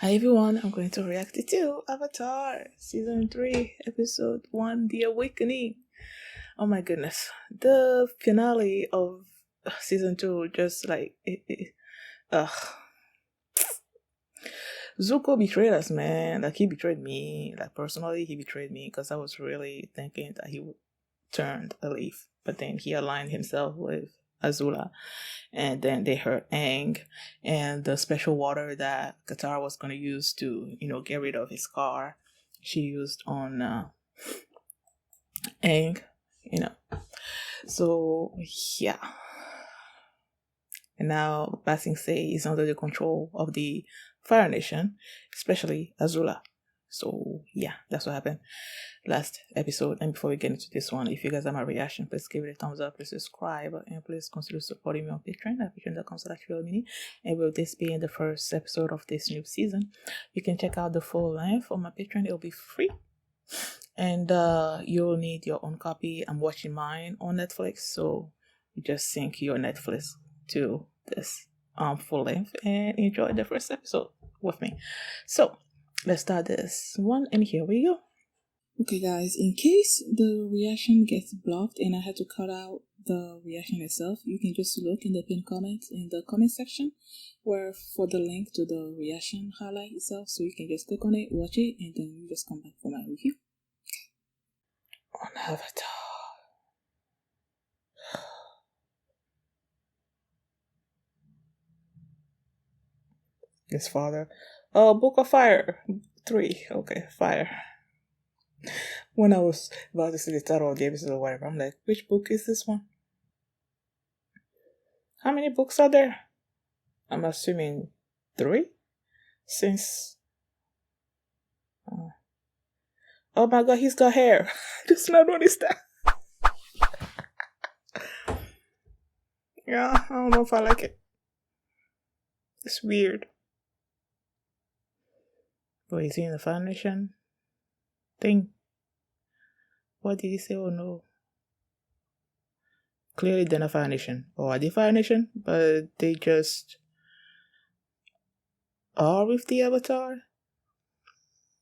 Hi everyone, I'm going to react to Avatar Season 3, Episode 1, The Awakening. Oh my goodness. The finale of Season 2 just like, ugh. Zuko betrayed us, man. Like, he betrayed me. Like, personally, he betrayed me because I was really thinking that he would turn a leaf. But then he aligned himself with Azula, and then they hurt Aang, and the special water that Katara was going to use to, get rid of his car, she used on Aang, So, yeah. And now Ba Sing Se is under the control of the Fire Nation, especially Azula. So, yeah, that's what happened last episode. And before we get into this one, if you guys have my reaction, please give it a thumbs up, please subscribe, and please consider supporting me on Patreon at patreon.com/realmini. And with this being the first episode of this new season, you can check out the full length on my Patreon. It'll be free. And you'll need your own copy. I'm watching mine on Netflix, so you just sync your Netflix to this full length and enjoy the first episode with me. So let's start this one, and here we go. Okay guys, in case the reaction gets blocked and I had to cut out the reaction itself, you can just look in the pinned comments in the comment section where for the link to the reaction highlight itself, so you can just click on it, watch it, and then you just come back for my review. On Avatar. His father. Oh, Book of Fire 3. Okay, Fire. When I was about to see the title of the episode or whatever, I'm like, which book is this one? How many books are there? I'm assuming 3? Since... oh my god, he's got hair. Just not noticed that. Yeah, I don't know if I like it. It's weird. But is he in the foundation thing? What did he say? Oh no. Clearly they're not Fire Nation. Or are they Fire Nation? But they just are with the Avatar?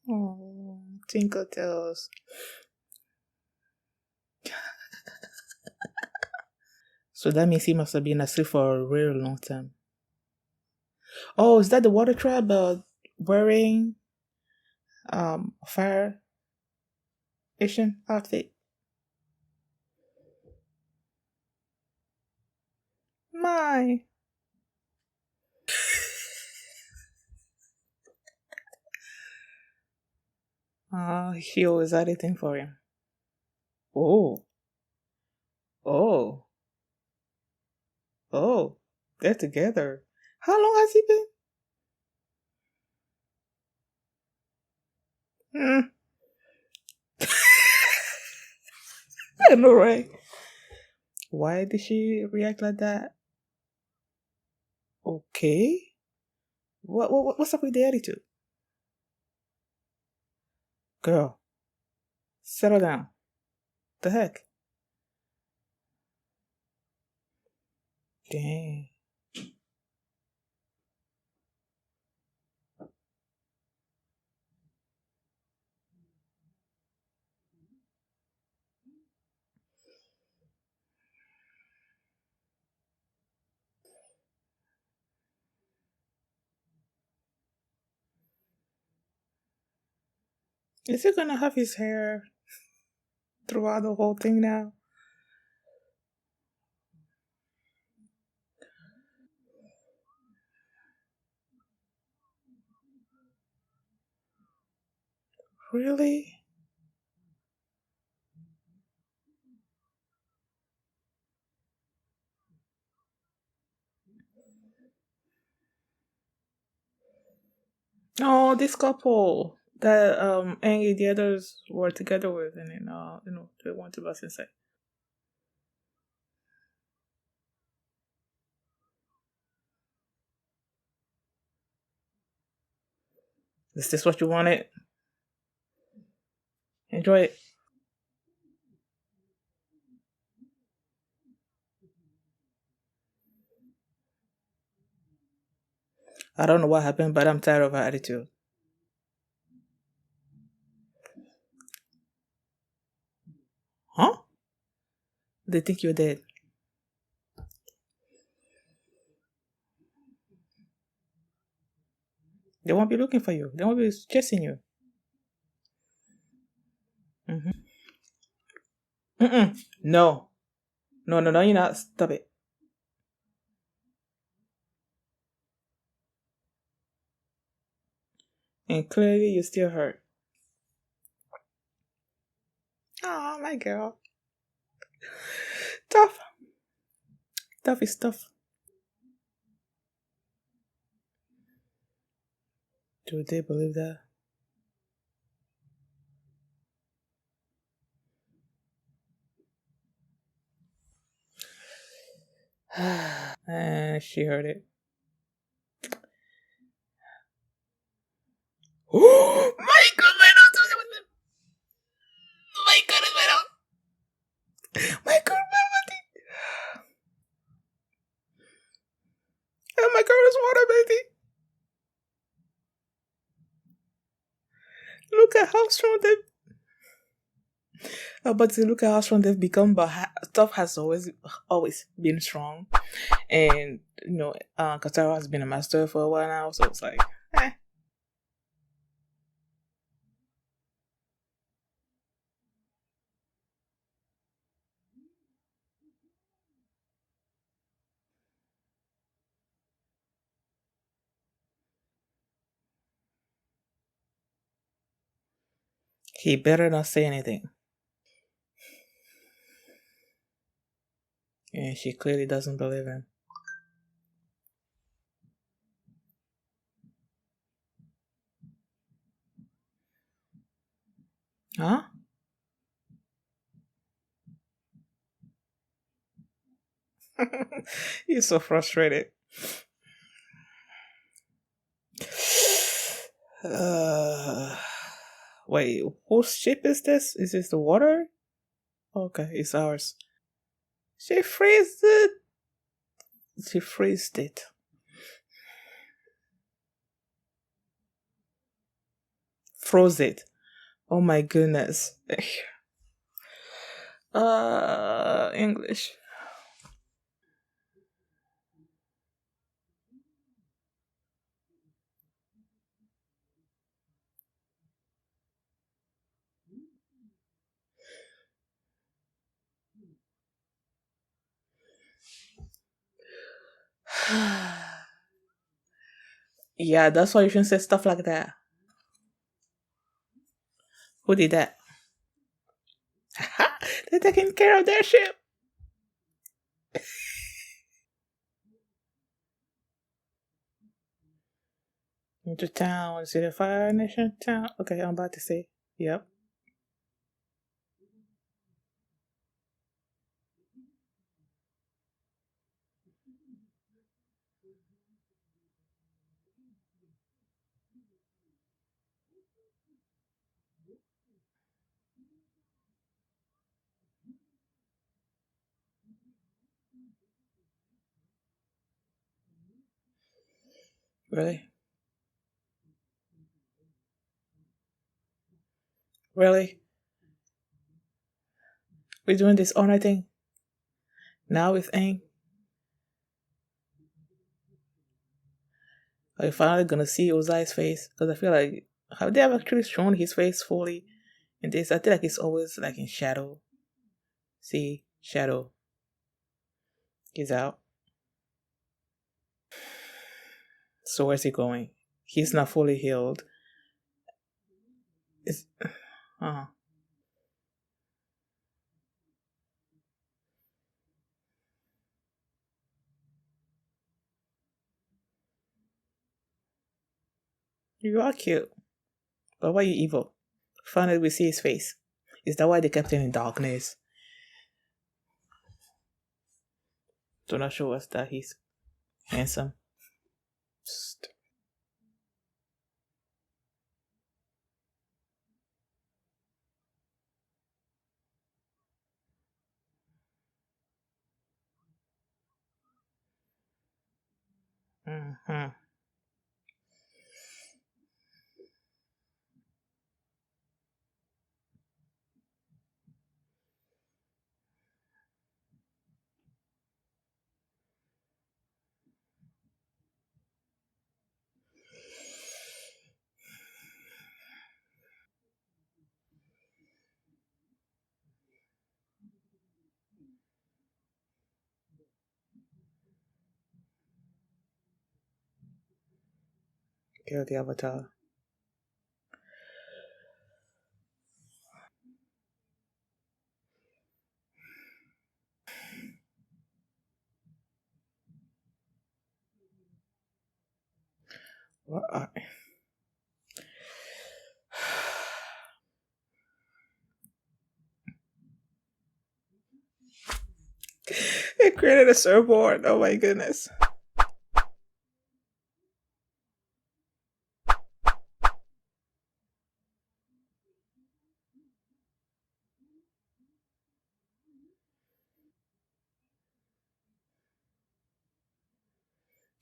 Oh, Tinker Tails. So that means he must have been asleep for a really long time. Oh, is that the water tribe wearing Fire Nation outfit? My. He always had a thing for him. Oh. Oh. Oh. They're together. How long has he been? I know, right? Why did she react like that? Okay. What's up with the attitude? Girl, settle down. The heck? Dang. Is he gonna have his hair throughout the whole thing now? Really? Oh, this couple that Angie the others were together with, and then they went to Bus inside. Is this what you wanted? Enjoy it. I don't know what happened, but I'm tired of her attitude. They think you're dead. They won't be looking for you. They won't be chasing you. Mm-hmm. Mm-mm. No. No, no, no, you're not. Stop it. And clearly you're still hurt. Oh, my girl. Tough. Tough is tough. Do they believe that? She heard it. Oh my god, my nose! My goodness, my nose! My god, my body! Oh my god, it's water, baby! Look at how strong they. But look at how strong they've become. But Tough has always been strong, and Katara has been a master for a while now. So it's like, eh. He better not say anything. And she clearly doesn't believe him. Huh? He's so frustrated. Uh, Wait, whose ship is this? Is this the water? Okay, it's ours. She freezed it. She freezed it. Froze it. Oh my goodness. English. Yeah, that's why you shouldn't say stuff like that. Who did that? They're taking care of their ship. Into town. Is it a Fire Nation town? Okay, I'm about to say. Yep. Really? Really? We're doing this honor thing now with Aang? Are you finally gonna see Ozai's face? Because I feel like have they ever actually shown his face fully in this? I feel like it's always like in shadow. See, shadow. He's out. So where's he going? He's not fully healed. Is You are cute, but why are you evil? Finally, we see his face. Is that why they kept him in darkness? To not show us that he's handsome. Mm-hmm. Kill the Avatar. What are... It created a surfboard. Oh my goodness.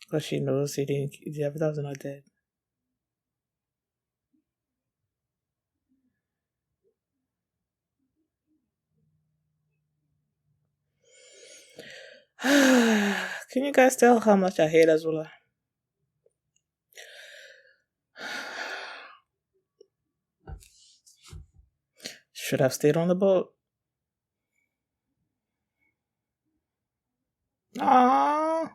Because she knows the Avatar's not dead. Can you guys tell how much I hate Azula? Should have stayed on the boat. Aww.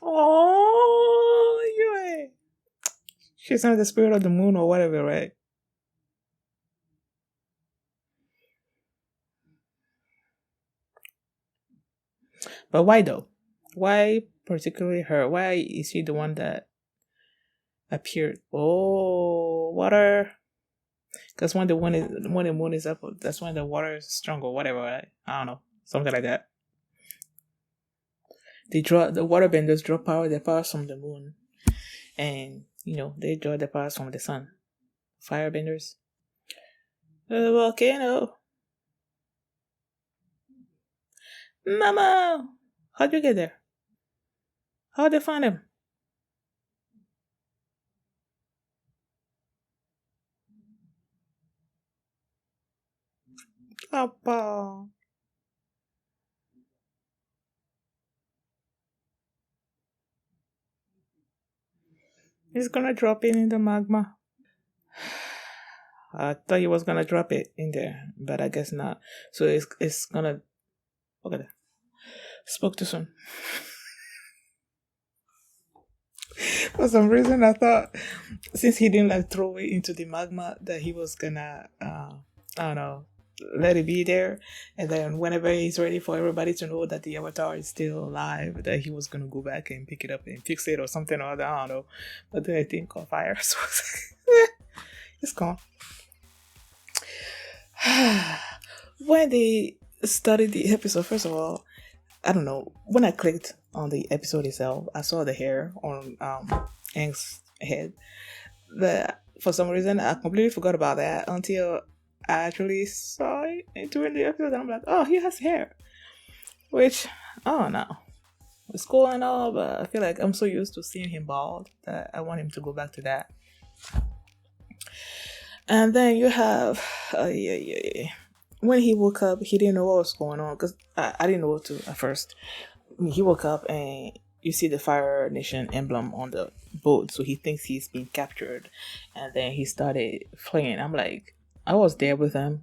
Oh, you. She's not the spirit of the moon or whatever, right? But why though? Why particularly her? Why is she the one that appeared? Oh, water. Because when the moon is up, that's when the water is strong or whatever, right? I don't know, something like that. The waterbenders draw power. Their powers from the moon, and they draw their powers from the sun. Firebenders. The volcano. Mama, how'd you get there? How'd they find him? Papa. He's gonna drop it in the magma. I thought he was gonna drop it in there, but I guess not. So it's gonna. Look at that. Spoke too soon. For some reason, I thought since he didn't throw it into the magma that he was gonna I don't know, let it be there, and then whenever he's ready for everybody to know that the Avatar is still alive, that he was gonna go back and pick it up and fix it or something or other. I don't know, but then I think caught fire, so it's gone. When they started the episode, first of all, I don't know. When I clicked on the episode itself, I saw the hair on Aang's head. But for some reason, I completely forgot about that until I actually saw it during the episode. And I'm like, oh, he has hair. Which, oh no. It's cool and all, but I feel like I'm so used to seeing him bald that I want him to go back to that. And then you have, when he woke up, he didn't know what was going on because I didn't know what to at first. He woke up and you see the Fire Nation emblem on the boat, so he thinks he's been captured, and then he started fleeing. I'm like, I was there with him,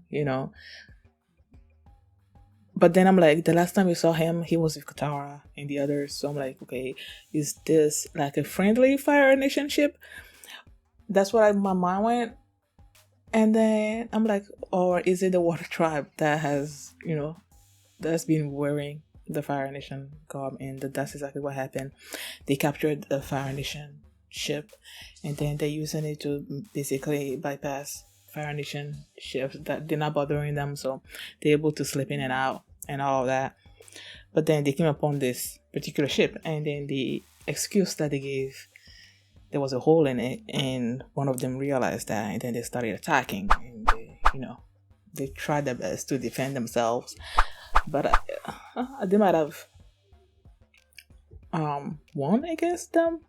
but then I'm like, the last time we saw him, he was with Katara and the others. So I'm like, okay, is this like a friendly Fire Nation ship? That's what my mind went. And then I'm like, or is it the Water Tribe that has, that's been wearing the Fire Nation garb? And that's exactly what happened. They captured the Fire Nation ship, and then they're using it to basically bypass Fire Nation ships that they're not bothering them, so they're able to slip in and out and all of that. But then they came upon this particular ship, and then the excuse that they gave, there was a hole in it, and one of them realized that, and then they started attacking, and they tried their best to defend themselves, but they might have won against them,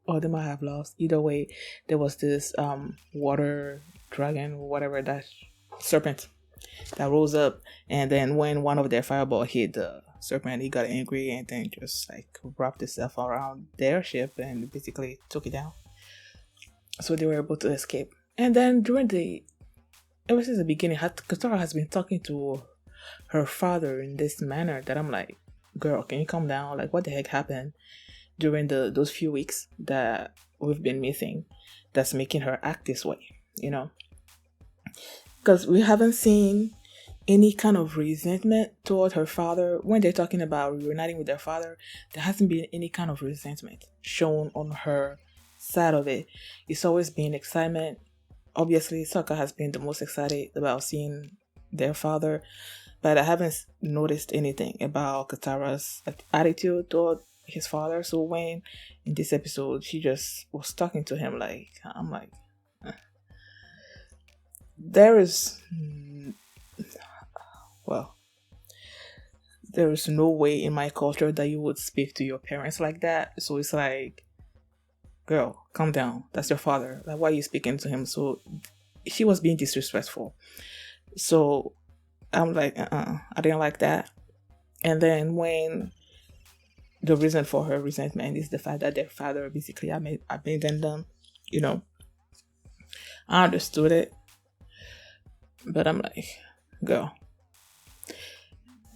or they might have lost. Either way, there was this water dragon, that serpent that rose up, and then when one of their fireball hit the serpent, he got angry and then just like wrapped itself around their ship and basically took it down. So they were able to escape. And then ever since the beginning, Katara has been talking to her father in this manner that I'm like, girl, can you calm down? Like, what the heck happened during those few weeks that we've been missing that's making her act this way, you know? Because we haven't seen any kind of resentment toward her father. When they're talking about reuniting with their father, there hasn't been any kind of resentment shown on her side of it. It's always been excitement. Obviously, Sokka has been the most excited about seeing their father, but I haven't noticed anything about Katara's attitude toward his father. So when in this episode she just was talking to him, like, I'm like, there is no way in my culture that you would speak to your parents like that. So it's like, girl, calm down. That's your father. Like, why are you speaking to him? So she was being disrespectful. So I'm like, I didn't like that. And then when the reason for her resentment is the fact that their father basically abandoned them, you know, I understood it. But I'm like, girl.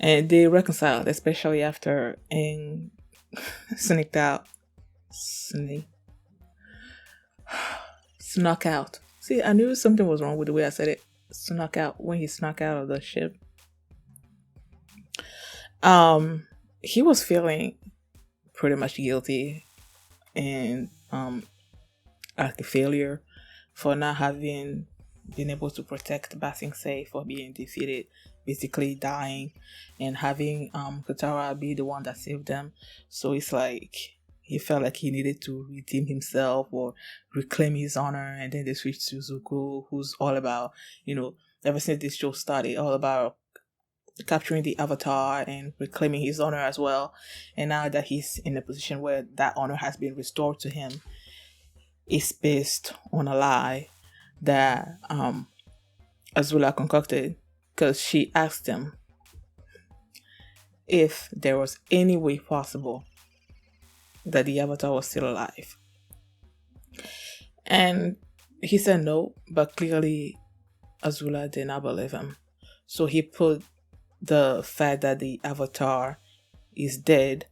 And they reconciled, especially after Aang snuck out. See, I knew something was wrong with the way I said it. Snuck out, when he snuck out of the ship. He was feeling pretty much guilty and like a failure for not having been able to protect Ba Sing Se, for being defeated, basically dying, and having Katara be the one that saved them. So it's like he felt like he needed to redeem himself or reclaim his honor. And then they switched to Zuko, who's all about, you know, ever since this show started, all about capturing the Avatar and reclaiming his honor as well. And now that he's in a position where that honor has been restored to him, it's based on a lie that Azula concocted, because she asked him if there was any way possible that the Avatar was still alive. And he said no, but clearly Azula did not believe him. So he put the fact that the Avatar is dead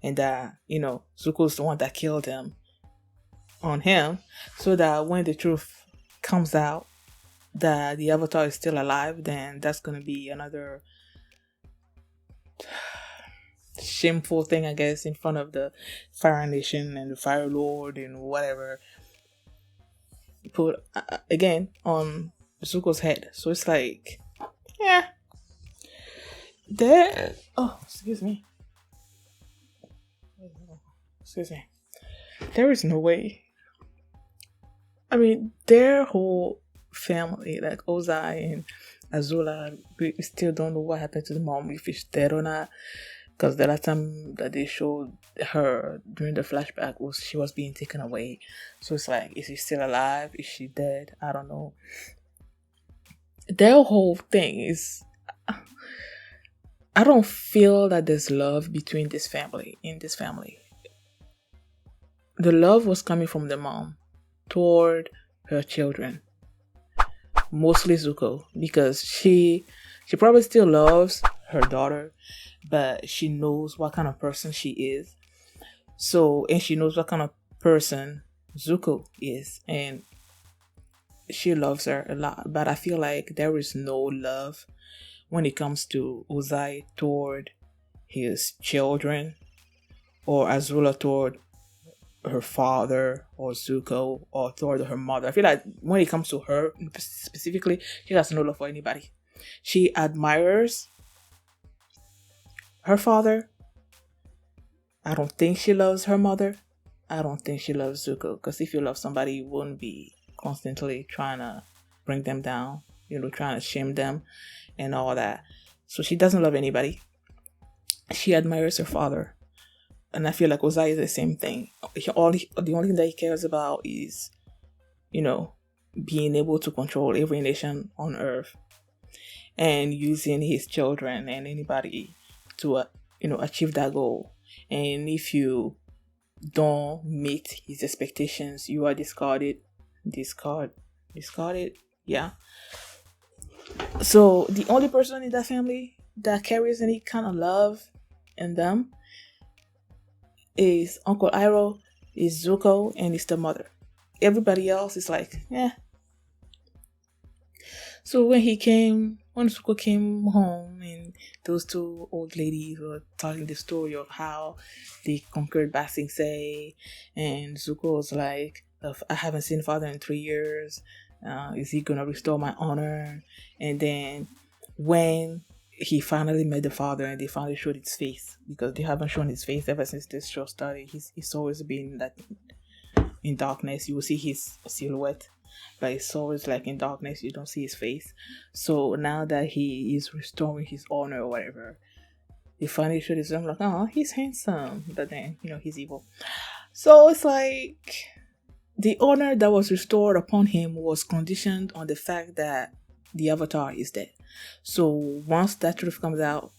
and that, you know, Zuko's the one that killed him on him, so that when the truth comes out that the Avatar is still alive, then that's going to be another shameful thing, I guess, in front of the Fire Nation and the Fire Lord and whatever, put again on Zuko's head. So it's like, yeah, excuse me, there is no way. I mean, their whole family, like Ozai and Azula, we still don't know what happened to the mom, if she's dead or not. Because the last time that they showed her during the flashback was she was being taken away. So it's like, is she still alive? Is she dead? I don't know. Their whole thing is, I don't feel that there's love between this family. The love was coming from the mom toward her children, mostly Zuko, because she probably still loves her daughter, but she knows what kind of person she is. So, and she knows what kind of person Zuko is, and she loves her a lot. But I feel like there is no love when it comes to Ozai toward his children, or Azula toward her father, or Zuko, or toward her mother. I feel like when it comes to her specifically, she has no love for anybody. She admires her father. I don't think she loves her mother. I don't think she loves Zuko, because if you love somebody, you wouldn't be constantly trying to bring them down, trying to shame them and all that. So she doesn't love anybody. She admires her father. And I feel like Ozai is the same thing. The only thing that he cares about is, being able to control every nation on Earth, and using his children and anybody to achieve that goal. And if you don't meet his expectations, you are discarded. Yeah. So the only person in that family that carries any kind of love in them is Uncle Iroh, is Zuko, and is the mother. Everybody else is like, eh. So when Zuko came home, and those two old ladies were telling the story of how they conquered Ba Sing Se, and Zuko was like, I haven't seen father in 3 years. Is he gonna restore my honor? And then when he finally met the father and they finally showed his face, because they haven't shown his face ever since this show started. He's always been like in darkness. You will see his silhouette, but it's always like in darkness. You don't see his face. So now that he is restoring his honor or whatever, they finally showed his. I'm like, oh, he's handsome, but then he's evil. So it's like the honor that was restored upon him was conditioned on the fact that the Avatar is dead. So once that truth comes out,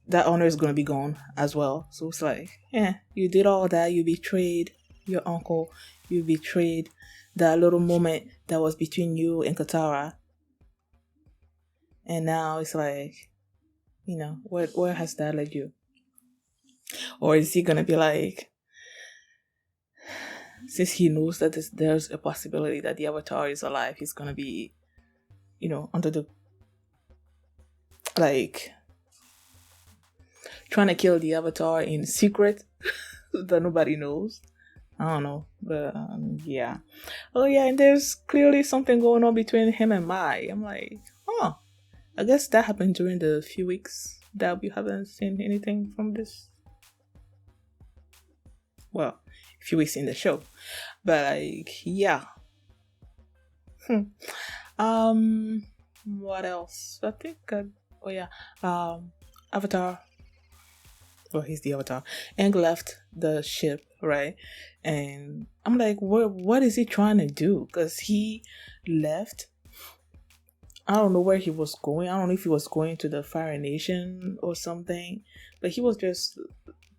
that honor is going to be gone as well. So it's like, you did all that. You betrayed your uncle. You betrayed that little moment that was between you and Katara. And now it's like, where has that led you? Or is he going to be like, since he knows that there's a possibility that the Avatar is alive, he's going to be, under the, like, trying to kill the Avatar in secret that nobody knows. I don't know, but yeah. Oh yeah, and there's clearly something going on between him and Mai. I'm like, I guess that happened during the few weeks that we haven't seen anything from this. Well, a few weeks in the show, but like, yeah. What else? I think. Avatar. Well, he's the Avatar. Aang left the ship, right? And I'm like, what is he trying to do? Because he left. I don't know where he was going. I don't know if he was going to the Fire Nation or something. But he was just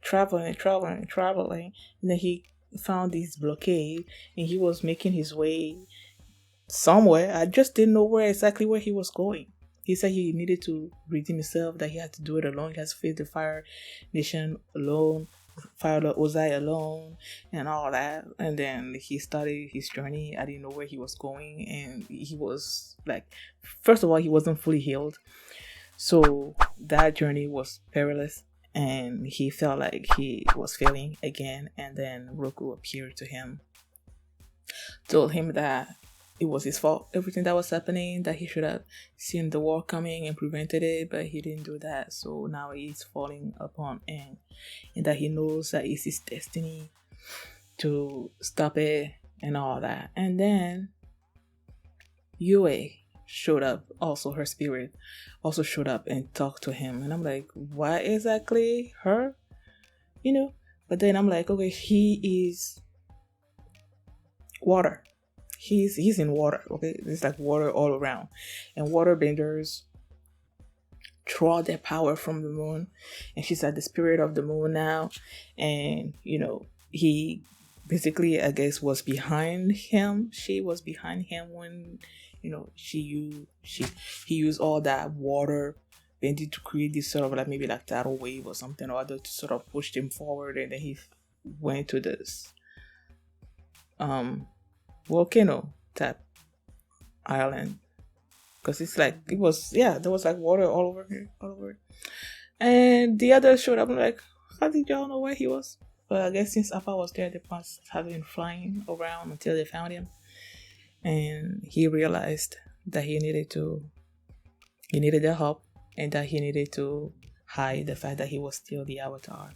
traveling. And then he found this blockade. And he was making his way somewhere. I just didn't know exactly where he was going. He said he needed to redeem himself, that he had to do it alone. He has to face the Fire Nation alone, Fire Lord Ozai alone, and all that. And then he started his journey. I didn't know where he was going. And he was like, first of all, he wasn't fully healed. So that journey was perilous. And he felt like he was failing again. And then Roku appeared to him, told him that it was his fault, everything that was happening, that he should have seen the war coming and prevented it, but he didn't do that. So now he's falling upon Aang, and that he knows that it's his destiny to stop it and all that. And then Yue showed up, also her spirit also showed up and talked to him, and I'm like, why exactly her? But then I'm like, okay, he is water. He's in water, okay? There's like water all around. And water benders draw their power from the moon. And she's like the spirit of the moon now. And, he basically, I guess, was behind him. She was behind him when, he used all that water bending to create this sort of like maybe like tidal wave or something or other to sort of push him forward. And then he went to this volcano type island, because it's like there was like water all over here, and the others showed up. I'm like, how did y'all know where he was? But I guess since Appa was there, they must have been flying around until they found him, and he realized that he needed their help, and that he needed to hide the fact that he was still the Avatar.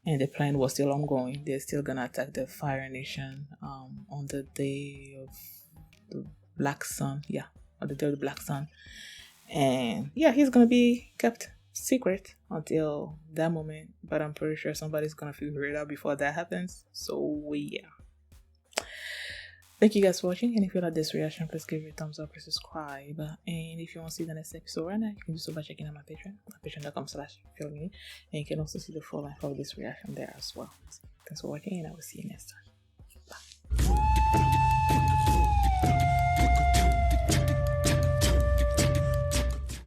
And the plan was still ongoing. They're still gonna attack the Fire Nation on the day of the Black Sun. Yeah, on the day of the Black Sun. And yeah, he's gonna be kept secret until that moment. But I'm pretty sure somebody's gonna figure it out before that happens. So yeah. Thank you guys for watching, and if you like this reaction, please give it a thumbs up and subscribe. And if you want to see the next episode right now, you can do so by checking out my Patreon, patreon.com/feelme, and you can also see the full length of this reaction there as well. Thanks for watching, and I will see you next time. Bye.